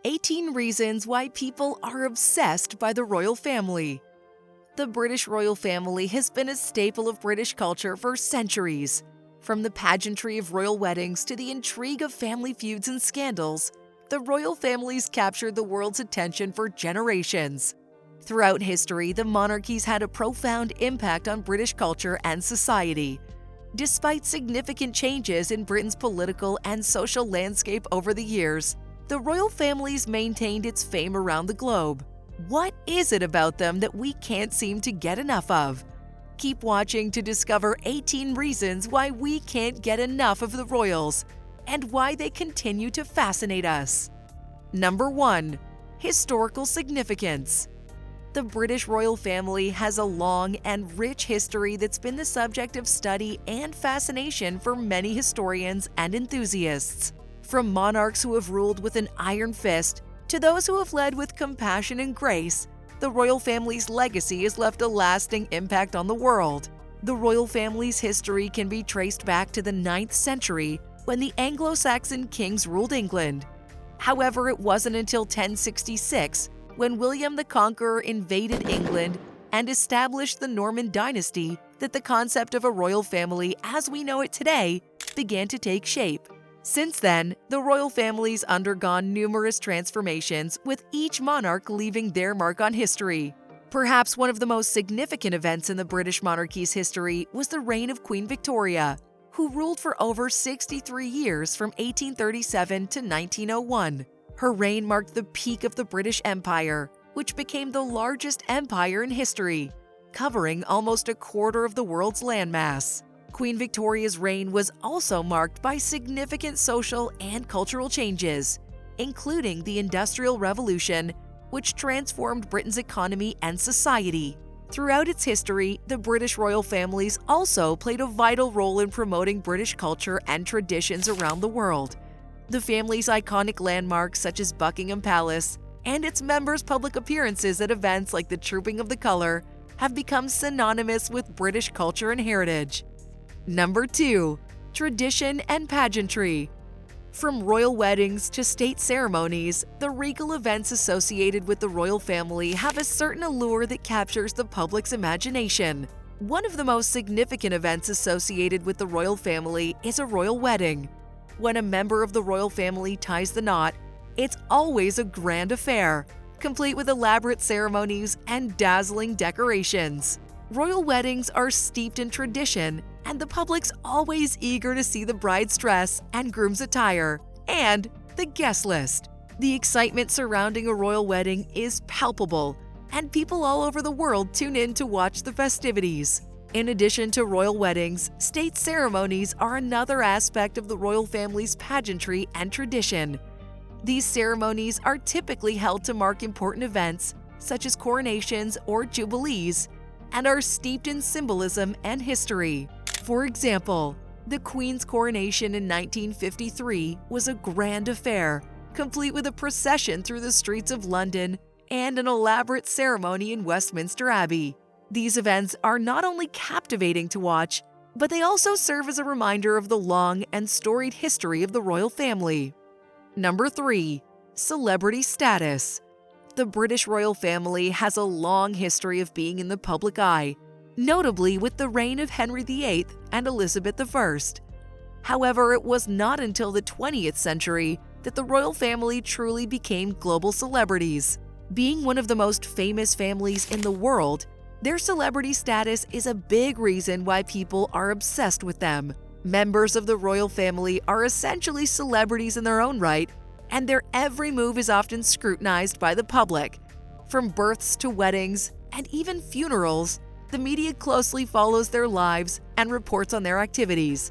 18 Reasons Why People Are Obsessed by the Royal Family. The British royal family has been a staple of British culture for centuries. From the pageantry of royal weddings to the intrigue of family feuds and scandals, the royal families captured the world's attention for generations. Throughout history, the monarchies had a profound impact on British culture and society. Despite significant changes in Britain's political and social landscape over the years, the royal families maintained its fame around the globe. What is it about them that we can't seem to get enough of? Keep watching to discover 18 reasons why we can't get enough of the royals and why they continue to fascinate us. Number 1. Historical significance. The British royal family has a long and rich history that's been the subject of study and fascination for many historians and enthusiasts. From monarchs who have ruled with an iron fist to those who have led with compassion and grace, the royal family's legacy has left a lasting impact on the world. The royal family's history can be traced back to the 9th century when the Anglo-Saxon kings ruled England. However, it wasn't until 1066 when William the Conqueror invaded England and established the Norman dynasty that the concept of a royal family as we know it today began to take shape. Since then, the royal family's undergone numerous transformations, with each monarch leaving their mark on history. Perhaps one of the most significant events in the British monarchy's history was the reign of Queen Victoria, who ruled for over 63 years from 1837 to 1901. Her reign marked the peak of the British Empire, which became the largest empire in history, covering almost a quarter of the world's landmass. Queen Victoria's reign was also marked by significant social and cultural changes, including the Industrial Revolution, which transformed Britain's economy and society. Throughout its history, the British royal families also played a vital role in promoting British culture and traditions around the world. The family's iconic landmarks such as Buckingham Palace and its members' public appearances at events like the Trooping of the Colour have become synonymous with British culture and heritage. Number 2. Tradition and pageantry. From royal weddings to state ceremonies, the regal events associated with the royal family have a certain allure that captures the public's imagination. One of the most significant events associated with the royal family is a royal wedding. When a member of the royal family ties the knot, it's always a grand affair, complete with elaborate ceremonies and dazzling decorations. Royal weddings are steeped in tradition, and the public's always eager to see the bride's dress and groom's attire, and the guest list. The excitement surrounding a royal wedding is palpable, and people all over the world tune in to watch the festivities. In addition to royal weddings, state ceremonies are another aspect of the royal family's pageantry and tradition. These ceremonies are typically held to mark important events, such as coronations or jubilees, and are steeped in symbolism and history. For example, the Queen's coronation in 1953 was a grand affair, complete with a procession through the streets of London and an elaborate ceremony in Westminster Abbey. These events are not only captivating to watch, but they also serve as a reminder of the long and storied history of the royal family. Number 3. Celebrity status. The British royal family has a long history of being in the public eye, notably with the reign of Henry VIII and Elizabeth I. However, it was not until the 20th century that the royal family truly became global celebrities. Being one of the most famous families in the world, their celebrity status is a big reason why people are obsessed with them. Members of the royal family are essentially celebrities in their own right, and their every move is often scrutinized by the public. From births to weddings and even funerals, the media closely follows their lives and reports on their activities,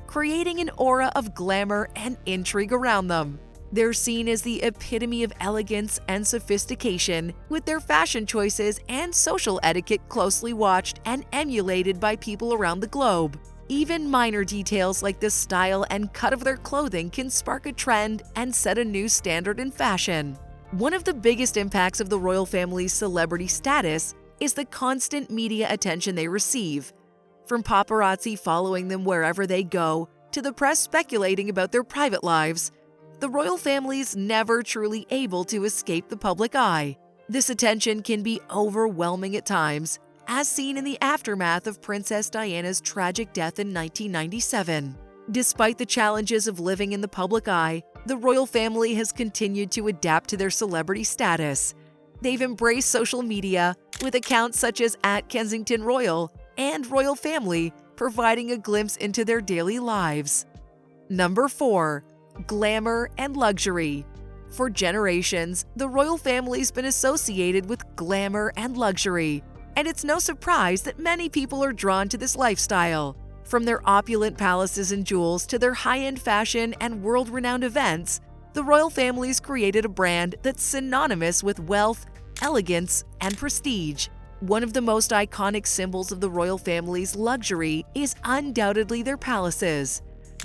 creating an aura of glamour and intrigue around them. They're seen as the epitome of elegance and sophistication, with their fashion choices and social etiquette closely watched and emulated by people around the globe. Even minor details like the style and cut of their clothing can spark a trend and set a new standard in fashion. One of the biggest impacts of the royal family's celebrity status is the constant media attention they receive. From paparazzi following them wherever they go, to the press speculating about their private lives, the royal family is never truly able to escape the public eye. This attention can be overwhelming at times, as seen in the aftermath of Princess Diana's tragic death in 1997. Despite the challenges of living in the public eye, the royal family has continued to adapt to their celebrity status. They've embraced social media, with accounts such as @KensingtonRoyal and Royal Family providing a glimpse into their daily lives. Number 4. Glamour and luxury. For generations, the royal family's been associated with glamour and luxury, and it's no surprise that many people are drawn to this lifestyle. From their opulent palaces and jewels to their high-end fashion and world-renowned events, the royal family's created a brand that's synonymous with wealth, elegance, and prestige. One of the most iconic symbols of the royal family's luxury is undoubtedly their palaces.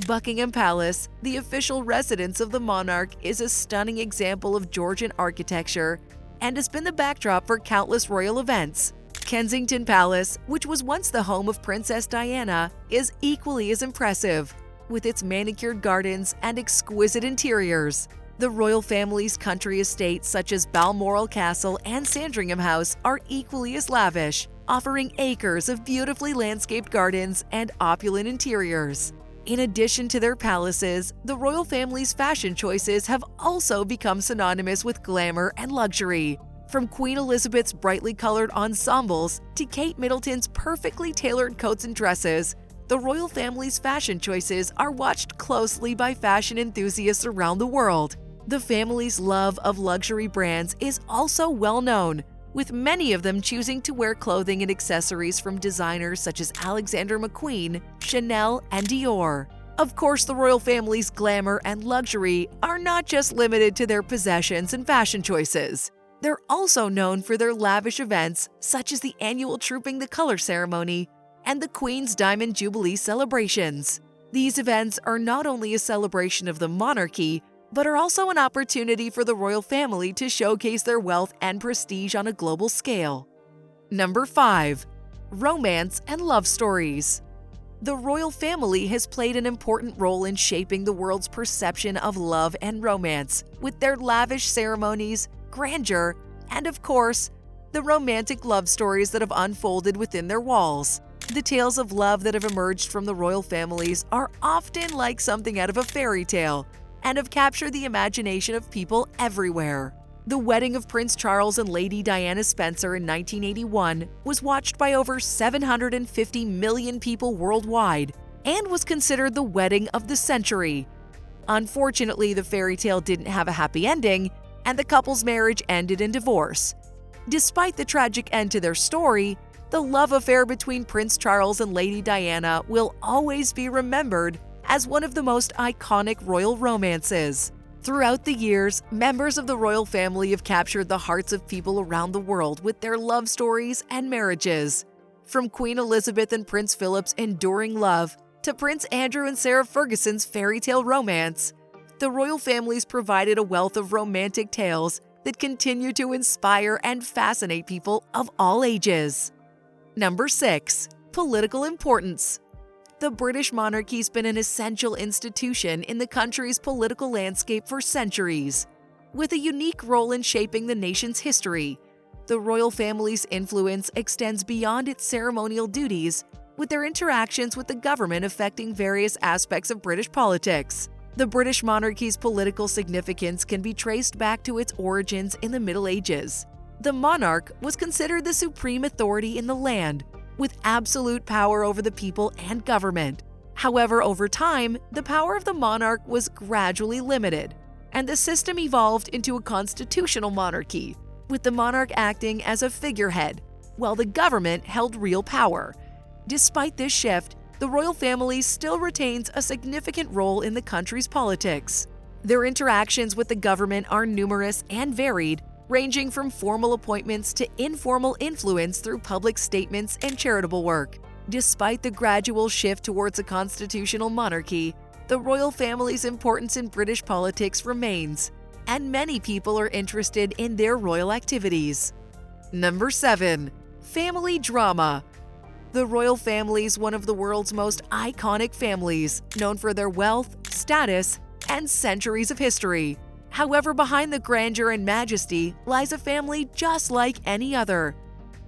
Buckingham Palace, the official residence of the monarch, is a stunning example of Georgian architecture and has been the backdrop for countless royal events. Kensington Palace, which was once the home of Princess Diana, is equally as impressive, with its manicured gardens and exquisite interiors. The royal family's country estates such as Balmoral Castle and Sandringham House are equally as lavish, offering acres of beautifully landscaped gardens and opulent interiors. In addition to their palaces, the royal family's fashion choices have also become synonymous with glamour and luxury. From Queen Elizabeth's brightly colored ensembles to Kate Middleton's perfectly tailored coats and dresses, the royal family's fashion choices are watched closely by fashion enthusiasts around the world. The family's love of luxury brands is also well known, with many of them choosing to wear clothing and accessories from designers such as Alexander McQueen, Chanel, and Dior. Of course, the royal family's glamour and luxury are not just limited to their possessions and fashion choices. They're also known for their lavish events, such as the annual Trooping the Color ceremony and the Queen's Diamond Jubilee celebrations. These events are not only a celebration of the monarchy, but are also an opportunity for the royal family to showcase their wealth and prestige on a global scale. Number 5. Romance and love stories. The royal family has played an important role in shaping the world's perception of love and romance, with their lavish ceremonies, grandeur, and of course, the romantic love stories that have unfolded within their walls. The tales of love that have emerged from the royal families are often like something out of a fairy tale, and have captured the imagination of people everywhere. The wedding of Prince Charles and Lady Diana Spencer in 1981 was watched by over 750 million people worldwide and was considered the wedding of the century. Unfortunately, the fairy tale didn't have a happy ending, and the couple's marriage ended in divorce. Despite the tragic end to their story, the love affair between Prince Charles and Lady Diana will always be remembered as one of the most iconic royal romances. Throughout the years, members of the royal family have captured the hearts of people around the world with their love stories and marriages. From Queen Elizabeth and Prince Philip's enduring love to Prince Andrew and Sarah Ferguson's fairy tale romance, the royal families provided a wealth of romantic tales that continue to inspire and fascinate people of all ages. Number 6. Political importance. The British monarchy's been an essential institution in the country's political landscape for centuries. With a unique role in shaping the nation's history, the royal family's influence extends beyond its ceremonial duties, with their interactions with the government affecting various aspects of British politics. The British monarchy's political significance can be traced back to its origins in the Middle Ages. The monarch was considered the supreme authority in the land, with absolute power over the people and government. However, over time, the power of the monarch was gradually limited, and the system evolved into a constitutional monarchy, with the monarch acting as a figurehead, while the government held real power. Despite this shift, the royal family still retains a significant role in the country's politics. Their interactions with the government are numerous and varied, ranging from formal appointments to informal influence through public statements and charitable work. Despite the gradual shift towards a constitutional monarchy, the royal family's importance in British politics remains, and many people are interested in their royal activities. Number 7. Family drama. The royal family is one of the world's most iconic families, known for their wealth, status, and centuries of history. However, behind the grandeur and majesty lies a family just like any other,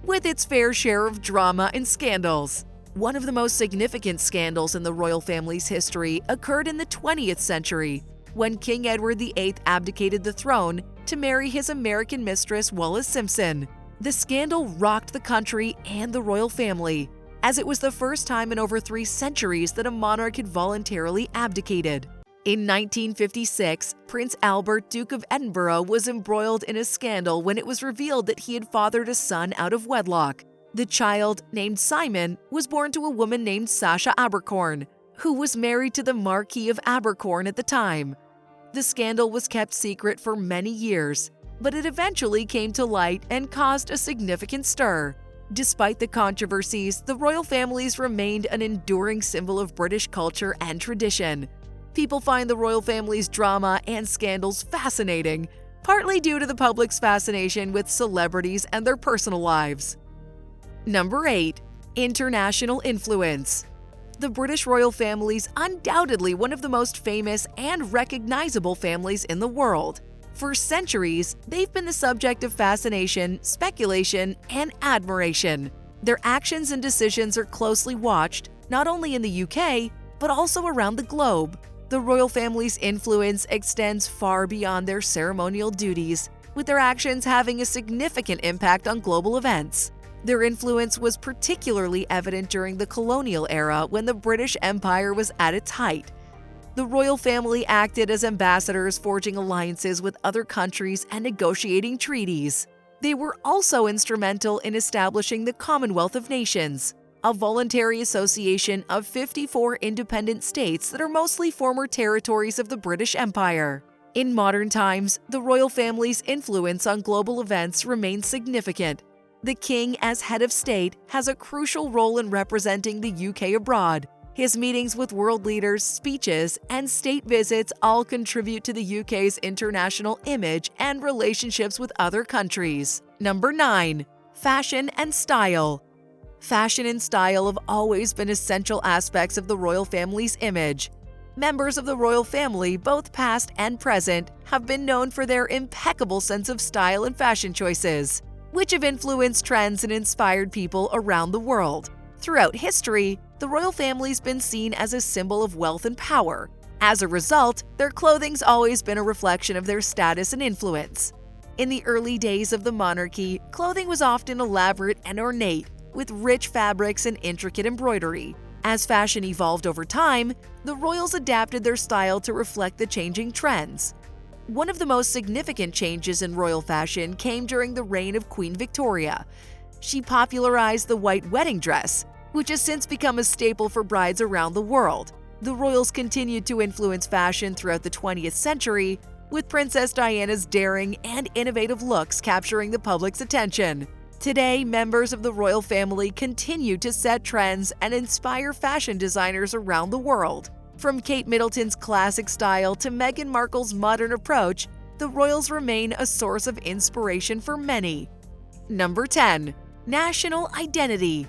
with its fair share of drama and scandals. One of the most significant scandals in the royal family's history occurred in the 20th century, when King Edward VIII abdicated the throne to marry his American mistress Wallis Simpson. The scandal rocked the country and the royal family, as it was the first time in over 3 centuries that a monarch had voluntarily abdicated. In 1956, Prince Albert, Duke of Edinburgh, was embroiled in a scandal when it was revealed that he had fathered a son out of wedlock. The child, named Simon, was born to a woman named Sasha Abercorn, who was married to the Marquis of Abercorn at the time. The scandal was kept secret for many years, but it eventually came to light and caused a significant stir. Despite the controversies, the royal families remained an enduring symbol of British culture and tradition. People find the royal family's drama and scandals fascinating, partly due to the public's fascination with celebrities and their personal lives. Number 8. International influence. The British royal family is undoubtedly one of the most famous and recognizable families in the world. For centuries, they've been the subject of fascination, speculation, and admiration. Their actions and decisions are closely watched, not only in the UK, but also around the globe. The royal family's influence extends far beyond their ceremonial duties, with their actions having a significant impact on global events. Their influence was particularly evident during the colonial era when the British Empire was at its height. The royal family acted as ambassadors, forging alliances with other countries and negotiating treaties. They were also instrumental in establishing the Commonwealth of Nations, a voluntary association of 54 independent states that are mostly former territories of the British Empire. In modern times, the royal family's influence on global events remains significant. The king, as head of state, has a crucial role in representing the UK abroad. His meetings with world leaders, speeches, and state visits all contribute to the UK's international image and relationships with other countries. Number 9. Fashion and style. Fashion and style have always been essential aspects of the royal family's image. Members of the royal family, both past and present, have been known for their impeccable sense of style and fashion choices, which have influenced trends and inspired people around the world. Throughout history, the royal family's been seen as a symbol of wealth and power. As a result, their clothing's always been a reflection of their status and influence. In the early days of the monarchy, clothing was often elaborate and ornate, with rich fabrics and intricate embroidery. As fashion evolved over time, the royals adapted their style to reflect the changing trends. One of the most significant changes in royal fashion came during the reign of Queen Victoria. She popularized the white wedding dress, which has since become a staple for brides around the world. The royals continued to influence fashion throughout the 20th century, with Princess Diana's daring and innovative looks capturing the public's attention. Today, members of the royal family continue to set trends and inspire fashion designers around the world. From Kate Middleton's classic style to Meghan Markle's modern approach, the royals remain a source of inspiration for many. Number 10. National identity.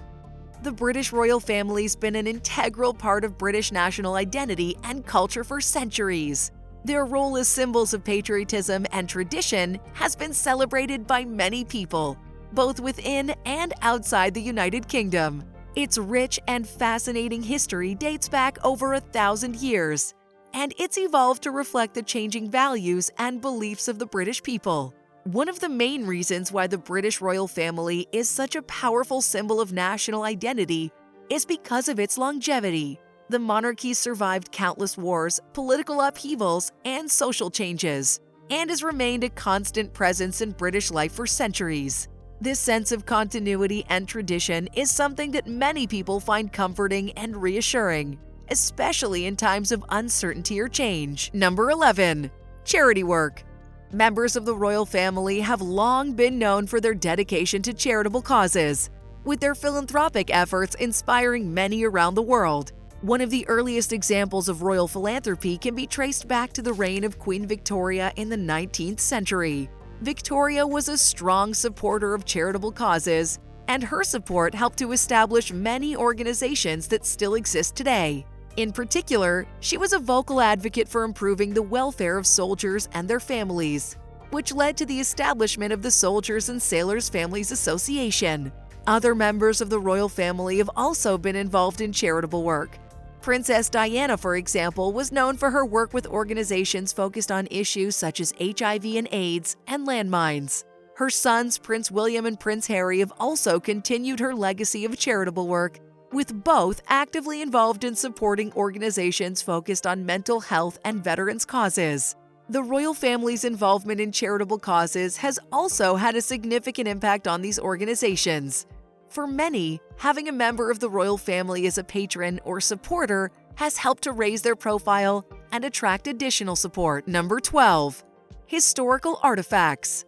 The British royal family's been an integral part of British national identity and culture for centuries. Their role as symbols of patriotism and tradition has been celebrated by many people, both within and outside the United Kingdom. Its rich and fascinating history dates back over 1,000 years, and it's evolved to reflect the changing values and beliefs of the British people. One of the main reasons why the British royal family is such a powerful symbol of national identity is because of its longevity. The monarchy survived countless wars, political upheavals, and social changes, and has remained a constant presence in British life for centuries. This sense of continuity and tradition is something that many people find comforting and reassuring, especially in times of uncertainty or change. Number 11. Charity work. Members of the royal family have long been known for their dedication to charitable causes, with their philanthropic efforts inspiring many around the world. One of the earliest examples of royal philanthropy can be traced back to the reign of Queen Victoria in the 19th century. Victoria was a strong supporter of charitable causes, and her support helped to establish many organizations that still exist today. In particular, she was a vocal advocate for improving the welfare of soldiers and their families, which led to the establishment of the Soldiers and Sailors Families Association. Other members of the royal family have also been involved in charitable work. Princess Diana, for example, was known for her work with organizations focused on issues such as HIV and AIDS and landmines. Her sons, Prince William and Prince Harry, have also continued her legacy of charitable work, with both actively involved in supporting organizations focused on mental health and veterans' causes. The royal family's involvement in charitable causes has also had a significant impact on these organizations. For many, having a member of the royal family as a patron or supporter has helped to raise their profile and attract additional support. Number 12. Historical artifacts.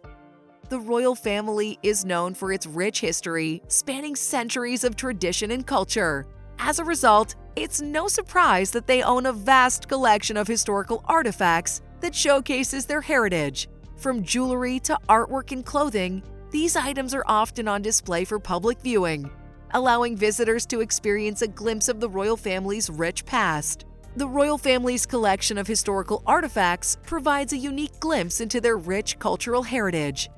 The royal family is known for its rich history, spanning centuries of tradition and culture. As a result, it's no surprise that they own a vast collection of historical artifacts that showcases their heritage. From jewelry to artwork and clothing, these items are often on display for public viewing, allowing visitors to experience a glimpse of the royal family's rich past. The royal family's collection of historical artifacts provides a unique glimpse into their rich cultural heritage.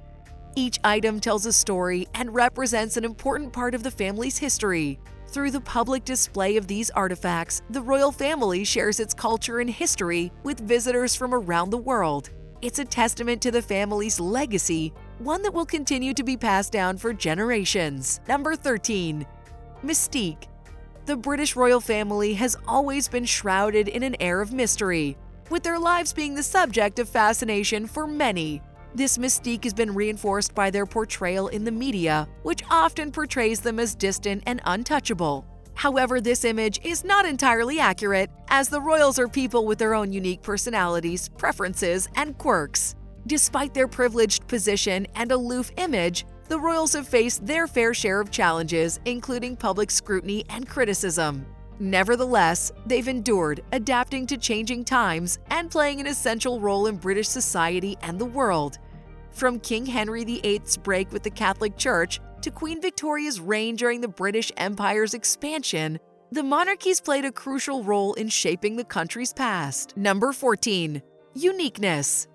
Each item tells a story and represents an important part of the family's history. Through the public display of these artifacts, the royal family shares its culture and history with visitors from around the world. It's a testament to the family's legacy, one that will continue to be passed down for generations. Number 13. Mystique. The British royal family has always been shrouded in an air of mystery, with their lives being the subject of fascination for many. This mystique has been reinforced by their portrayal in the media, which often portrays them as distant and untouchable. However, this image is not entirely accurate, as the royals are people with their own unique personalities, preferences, and quirks. Despite their privileged position and aloof image, the royals have faced their fair share of challenges, including public scrutiny and criticism. Nevertheless, they've endured, adapting to changing times and playing an essential role in British society and the world. From King Henry VIII's break with the Catholic Church to Queen Victoria's reign during the British Empire's expansion, the monarchies played a crucial role in shaping the country's past. Number 14. Uniqueness.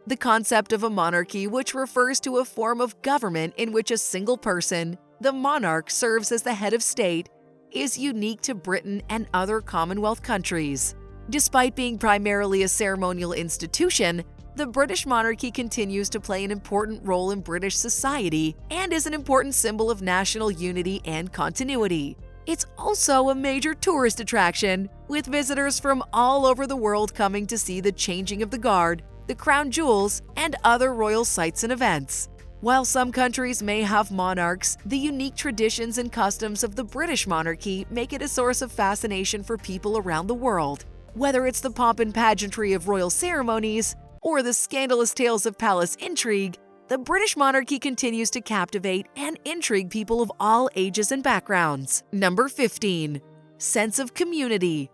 The concept of a monarchy, which refers to a form of government in which a single person, the monarch, serves as the head of state, is unique to Britain and other Commonwealth countries. Despite being primarily a ceremonial institution, the British monarchy continues to play an important role in British society and is an important symbol of national unity and continuity. It's also a major tourist attraction, with visitors from all over the world coming to see the changing of the guard, the crown jewels, and other royal sites and events. While some countries may have monarchs, the unique traditions and customs of the British monarchy make it a source of fascination for people around the world. Whether it's the pomp and pageantry of royal ceremonies or the scandalous tales of palace intrigue, the British monarchy continues to captivate and intrigue people of all ages and backgrounds. Number 15. Sense of community.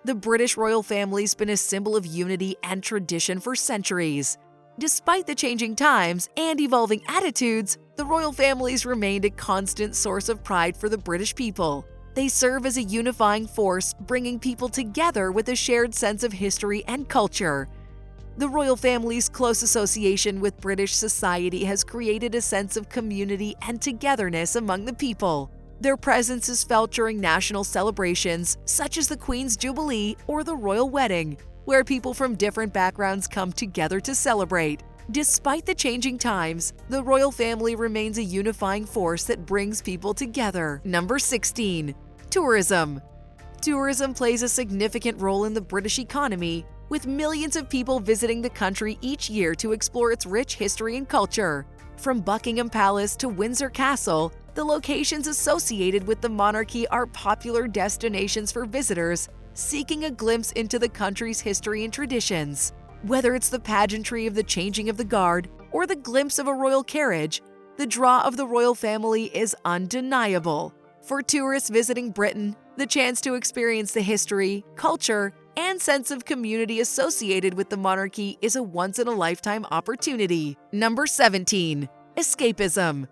The British royal family's been a symbol of unity and tradition for centuries. Despite the changing times and evolving attitudes, the royal families remained a constant source of pride for the British people. They serve as a unifying force, bringing people together with a shared sense of history and culture. The royal family's close association with British society has created a sense of community and togetherness among the people. Their presence is felt during national celebrations, such as the Queen's Jubilee or the Royal Wedding, where people from different backgrounds come together to celebrate. Despite the changing times, the royal family remains a unifying force that brings people together. Number 16. Tourism. Tourism plays a significant role in the British economy, with millions of people visiting the country each year to explore its rich history and culture. From Buckingham Palace to Windsor Castle, the locations associated with the monarchy are popular destinations for visitors seeking a glimpse into the country's history and traditions. Whether it's the pageantry of the changing of the guard or the glimpse of a royal carriage, the draw of the royal family is undeniable. For tourists visiting Britain, the chance to experience the history, culture, and sense of community associated with the monarchy is a once-in-a-lifetime opportunity. Number 17. Escapism.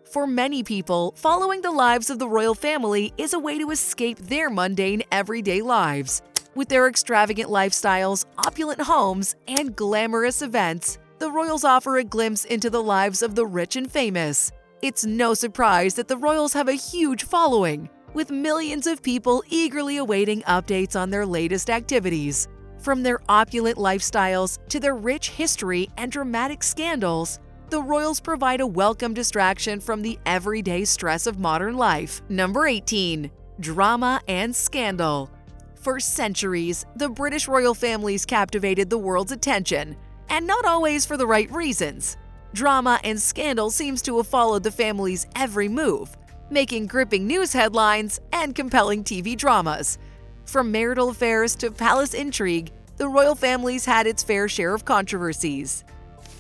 For many people, following the lives of the royal family is a way to escape their mundane everyday lives. With their extravagant lifestyles, opulent homes, and glamorous events, the royals offer a glimpse into the lives of the rich and famous. It's no surprise that the royals have a huge following, with millions of people eagerly awaiting updates on their latest activities. From their opulent lifestyles to their rich history and dramatic scandals, the royals provide a welcome distraction from the everyday stress of modern life. Number 18. Drama and scandal. For centuries, the British royal families captivated the world's attention, and not always for the right reasons. Drama and scandal seems to have followed the family's every move, making gripping news headlines and compelling TV dramas. From marital affairs to palace intrigue, the royal family's had its fair share of controversies.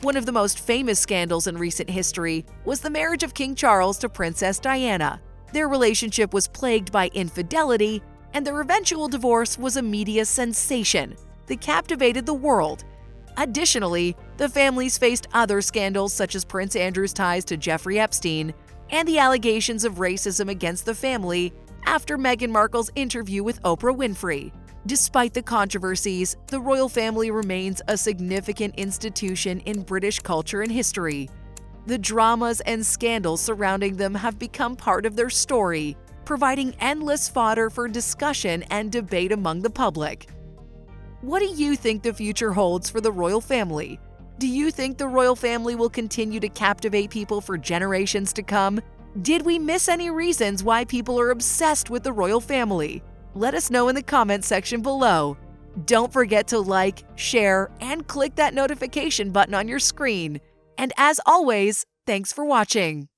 One of the most famous scandals in recent history was the marriage of King Charles to Princess Diana. Their relationship was plagued by infidelity, and their eventual divorce was a media sensation that captivated the world. Additionally, the families faced other scandals such as Prince Andrew's ties to Jeffrey Epstein and the allegations of racism against the family after Meghan Markle's interview with Oprah Winfrey. Despite the controversies, the royal family remains a significant institution in British culture and history. The dramas and scandals surrounding them have become part of their story, providing endless fodder for discussion and debate among the public. What do you think the future holds for the royal family? Do you think the royal family will continue to captivate people for generations to come? Did we miss any reasons why people are obsessed with the royal family? Let us know in the comments section below. Don't forget to like, share, and click that notification button on your screen. And as always, thanks for watching.